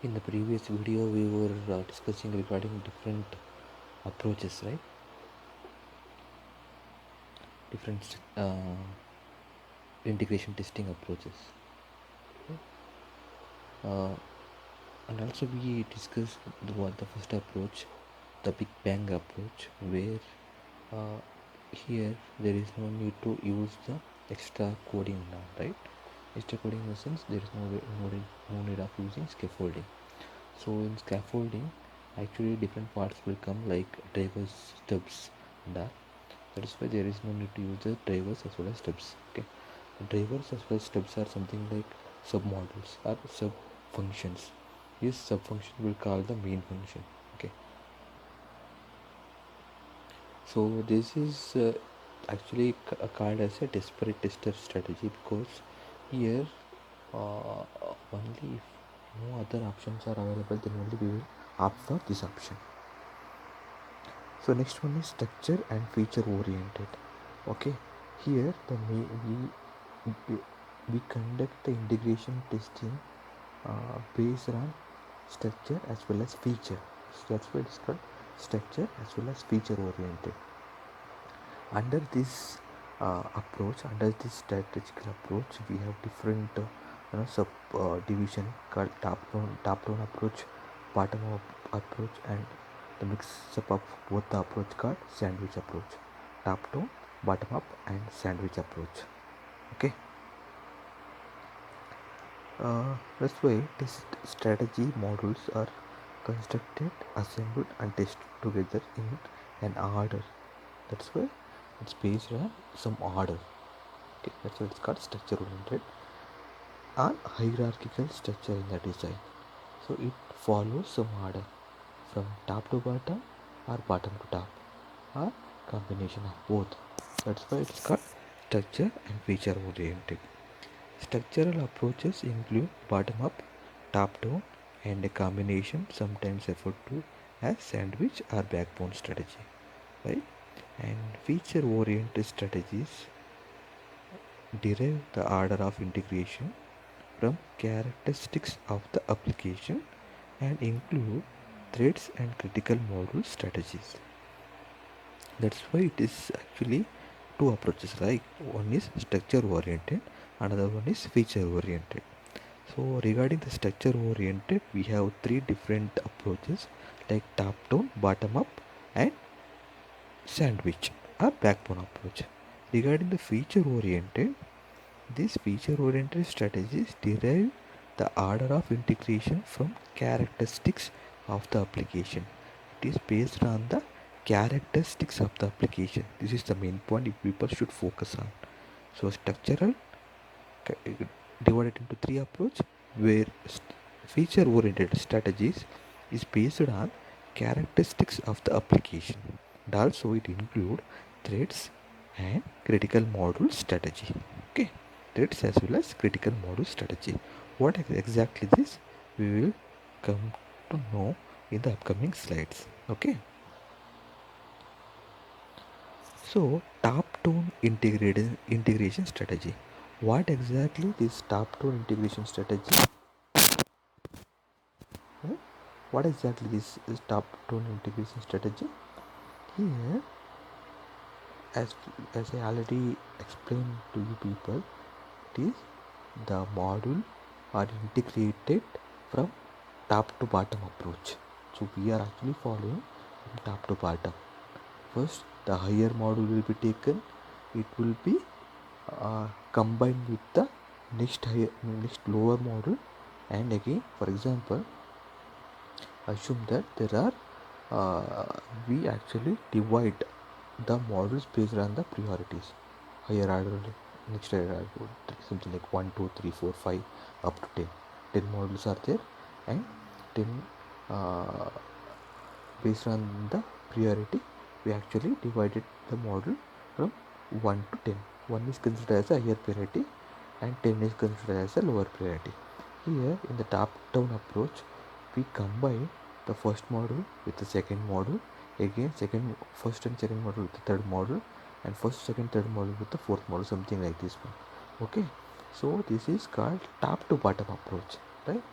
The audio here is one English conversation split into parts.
In the previous video, we were discussing regarding different approaches, right? Different integration testing approaches. Uh, and also we discussed the first approach, the Big Bang approach, where uh, here there is no need to use the extra coding now, right? Extra coding in the sense there is no need of using scaffolding. So in scaffolding, actually different parts will come like drivers, stubs, and that. That is why there is no need to use the drivers as well as stubs. Okay, the drivers as well as stubs are something like submodels or sub functions. This sub function will call the main function. Okay, so this is actually called as a desperate tester strategy because here only if no other options are available, then only we will opt for this option. So next one is structure and feature oriented. Okay, here we conduct the integration testing based on structure as well as feature. So that's why it's called structure as well as feature oriented. Under this under this strategical approach, we have different sub division called top down approach, bottom up approach, and the mix up of both the approach called sandwich approach. Top down, bottom up, and sandwich approach. Okay. That's why test strategy models are constructed, assembled, and tested together in an order. That's why it's based on some order. Okay, that's why it's called structure oriented or hierarchical structure in the design. So it follows some order from top to bottom or bottom to top or combination of both. That's why it's called structure and feature oriented. Structural approaches include bottom up, top down, and a combination sometimes referred to as sandwich or backbone strategy, right? And feature oriented strategies derive the order of integration from characteristics of the application and include threads and critical module strategies. That's why it is actually two approaches, right? One is structure oriented, another one is feature oriented. So regarding the structure oriented, we have three different approaches like top down, bottom up, and sandwich or backbone approach. Regarding the feature oriented, these feature oriented strategies derive the order of integration from characteristics of the application. It is based on the characteristics of the application. This is the main point people should focus on. So structural divided into three approach where feature oriented strategies is based on characteristics of the application, and also it include threads and critical module strategy. Okay, threads as well as critical module strategy. What exactly this we will come to know in the upcoming slides. Okay, so top down integration strategy. What exactly this top down integration strategy? Hmm? What exactly is top-down integration strategy? Here, as I already explained to you people, it is the module are integrated from top to bottom approach. So we are actually following from top to bottom. First, the higher module will be taken. It will be combined with the next lower module, and again, for example, assume that there are we actually divide the models based on the priorities, higher order, next higher order, something like 1 2 3 4 5 up to 10 models are there, and 10 uh, based on the priority we actually divided the model from 1 to 10. 1 is considered as a higher priority and 10 is considered as a lower priority. Here in the top down approach, we combine the first module with the second module, again second first and second module with the third module, and first second third module with the fourth module, something like this one. Okay, so this is called top to bottom approach, right?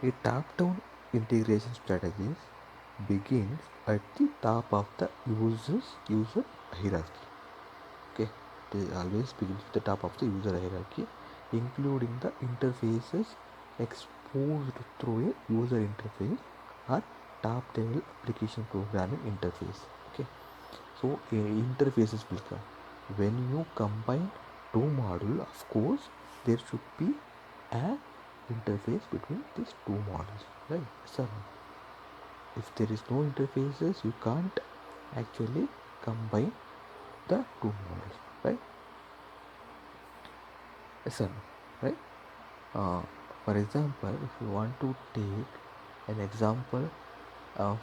A top-down integration strategy begins at the top of the user hierarchy. Okay, they always begins at the top of the user hierarchy, including the interfaces exposed through a user interface or top-level application programming interface. Okay, so interfaces will come when you combine two modules. Of course, there should be an interface between these two models, right? So if there is no interfaces, you can't actually combine the two models, right? Yes or no, right? uh, for example, if you want to take an example of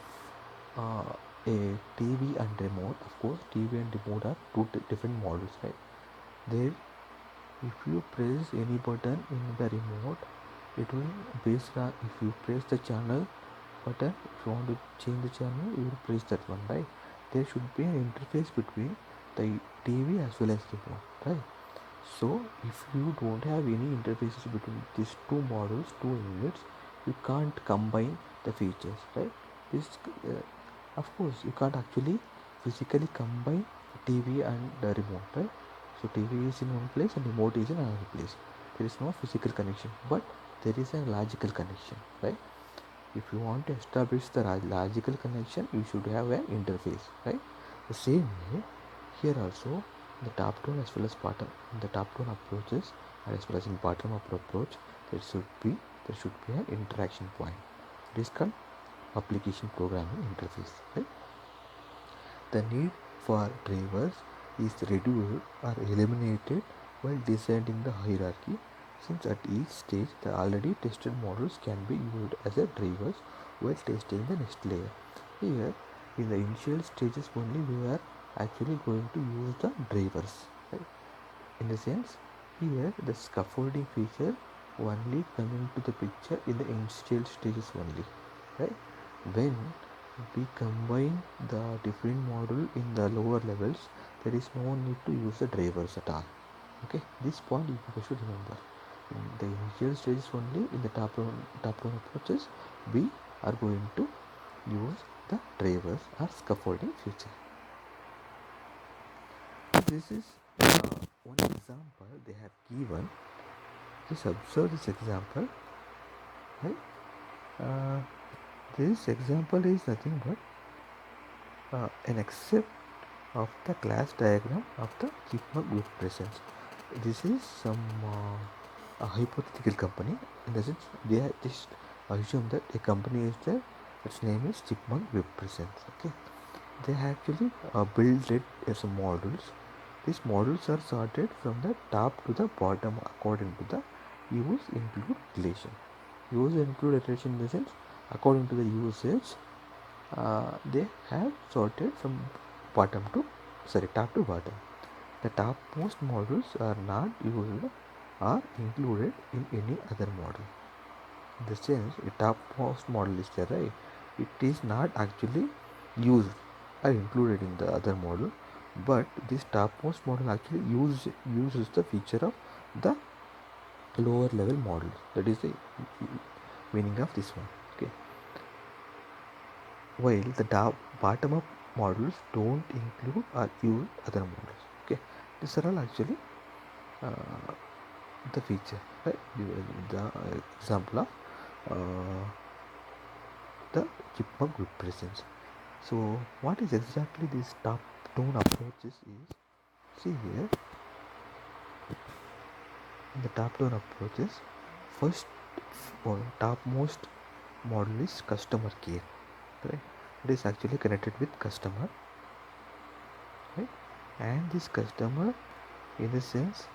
uh, a TV and remote. Of course, TV and remote are two different models, right? There, if you press any button in the remote, it will based on if you press the channel button. If you want to change the channel, you will press that one, right? There should be an interface between the TV as well as the remote, right? So if you don't have any interfaces between these two models, two units, you can't combine the features, right? This of course you can't actually physically combine TV and the remote, right? So TV is in one place and remote is in another place. There is no physical connection, but there is a logical connection, right? If you want to establish the logical connection, you should have an interface, right? The same way here also, the top down as well as bottom, in the top down approaches as well as in bottom up approach, there should be an interaction point. It is called application programming interface, right? The need for drivers is reduced or eliminated while deciding the hierarchy, since at each stage the already tested models can be used as a drivers while testing the next layer. Here, in the initial stages only, we are actually going to use the drivers, right? In the sense, here the scaffolding feature only coming to the picture in the initial stages only, right? When we combine the different model in the lower levels, there is no need to use the drivers at all. Okay, this point you should remember. In the initial stages only, in the top down approaches, we are going to use the drivers or scaffolding feature. This is one example they have given. Just observe this example, right? This example is nothing but an excerpt of the class diagram of the Chipmunk Web Presence. This is some a hypothetical company. In the sense, they are just assume that a company is there. Its name is Chipmunk Web Presence. Okay, they actually build it as models. These models are sorted from the top to the bottom according to the use include relation. Use include relation in the sense, according to the usage, they have sorted from top to bottom. The topmost models are not used or included in any other model. In the sense, a topmost model is there, right? It is not actually used or included in the other model, but this topmost model actually uses the feature of the lower level model. That is the meaning of this one. Okay. While the bottom up models don't include or use other models. Okay, these are all actually uh, the feature, right? The example of uh, the Chipmunk Web Presence. So what is exactly this top down approaches is, see here, in the top down approaches, first or topmost model is customer care, right? It is actually connected with customer, right? And this customer, in the sense,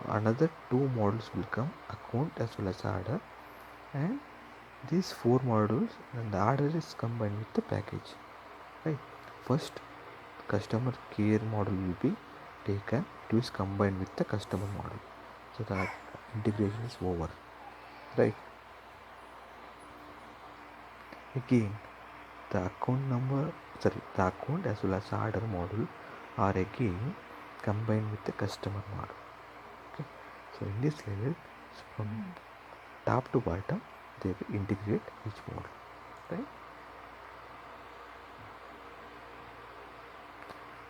another two models will come, account as well as order, and these four models and the order is combined with the package, right? First, customer care model will be taken, to is combined with the customer model, so that integration is over, right? Again, the the account as well as order model are again combined with the customer model. Okay, so in this level, from top to bottom, they will integrate each module, right?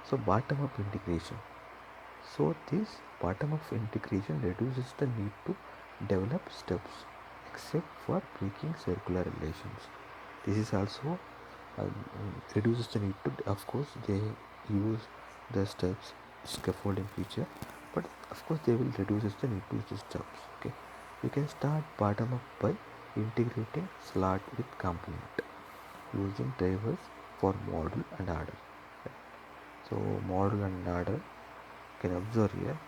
So bottom up integration. So this bottom up integration reduces the need to develop steps except for breaking circular relations. This is also reduces the need to, of course they use the steps scaffolding feature, but of course they will reduces the need to use the steps. Okay, you can start bottom up by integrating slot with component using drivers for module and order. So module and order, you can observe here.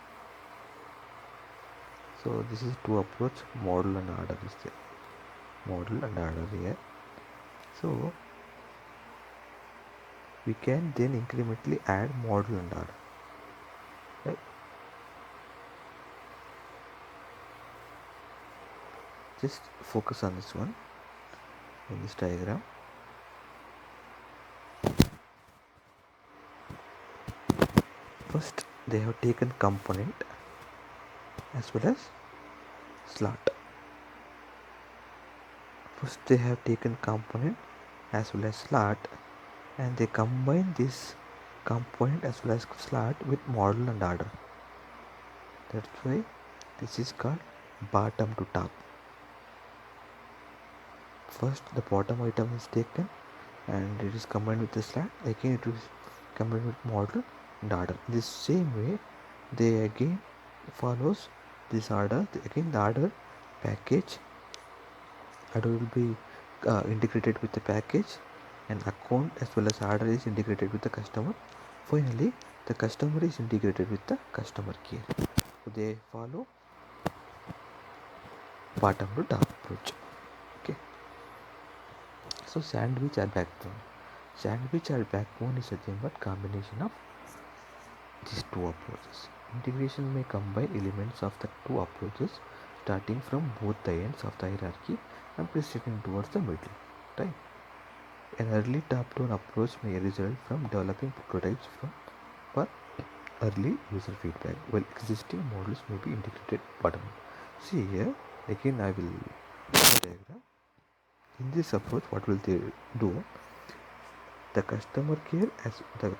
So this is to approach module and order is there, module and order here. So we can then incrementally add module and order, right? Just focus on this one in this diagram. First they have taken component as well as slot. First they have taken component as well as slot, and they combine this component as well as slot with module and order. That's why this is called bottom to top. First the bottom item is taken and it is combined with the slot. Again it is combined with module and order. In the same way they again follows this order. Again the order package, order will be integrated with the package, and account as well as order is integrated with the customer. Finally the customer is integrated with the customer care. So they follow bottom to top approach. Okay, so sandwich or backbone. Sandwich or backbone is nothing but combination of these two approaches. Integration may combine elements of the two approaches starting from both the ends of the hierarchy and proceeding towards the middle. Right? An early top-down approach may result from developing prototypes for early user feedback, while existing models may be integrated bottom-up. See here, again I will diagram. In this approach, what will they do? The customer care as the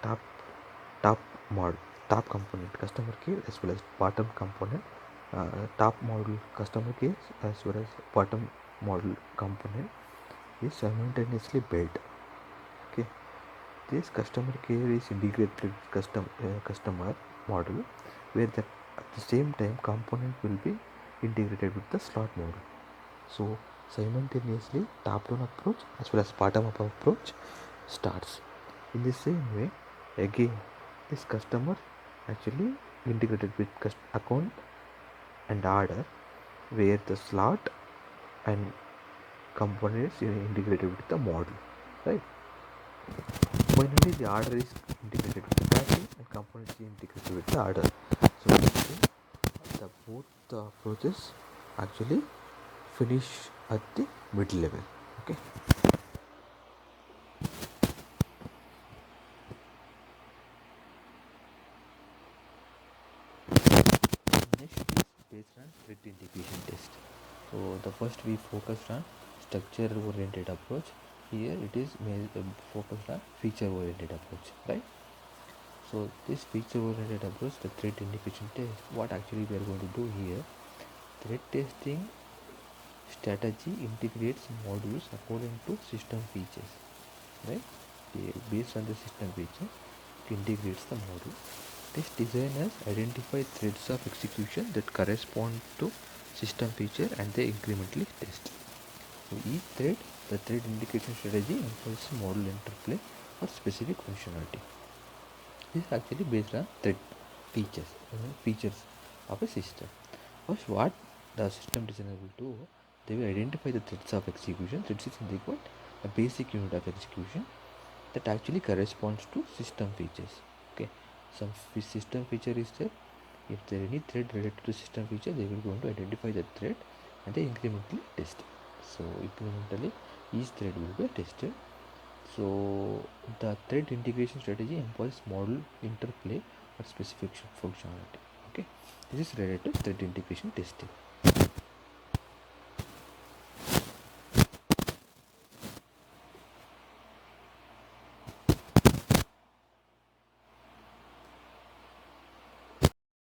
top mod top component customer care as well as bottom component, top model customer care as well as bottom model component is simultaneously built. Okay, this customer care is integrated with customer model, where at the same time component will be integrated with the slot model. So simultaneously top down approach as well as bottom up approach starts. In the same way, again this customer actually integrated with account and order, where the slot and components integrated with the model, right? Finally the order is integrated with the package and components is integrated with the order. So the both the approaches actually finish at the mid level. Okay, next is based on thread integration test. So the first we focused on structure oriented approach. Here it is focused on feature oriented approach, right? So this feature oriented approach, the thread integration test, what actually we are going to do here, thread testing strategy integrates modules according to system features, right? Based on the system feature, it integrates the module. Test designers identify threads of execution that correspond to system feature and they incrementally test. So each thread, the thread integration strategy employs module interplay or specific functionality. This is actually based on thread features of a system. First, what the system designer will do, they will identify the threads of execution. Threads is nothing but a basic unit of execution that actually corresponds to system features. Okay, some system feature is there. If there is any thread related to system feature, they will going to identify the thread and they incrementally test. So incrementally each thread will be tested. So the thread integration strategy employs model interplay or specific functionality. Okay, this is related to thread integration testing.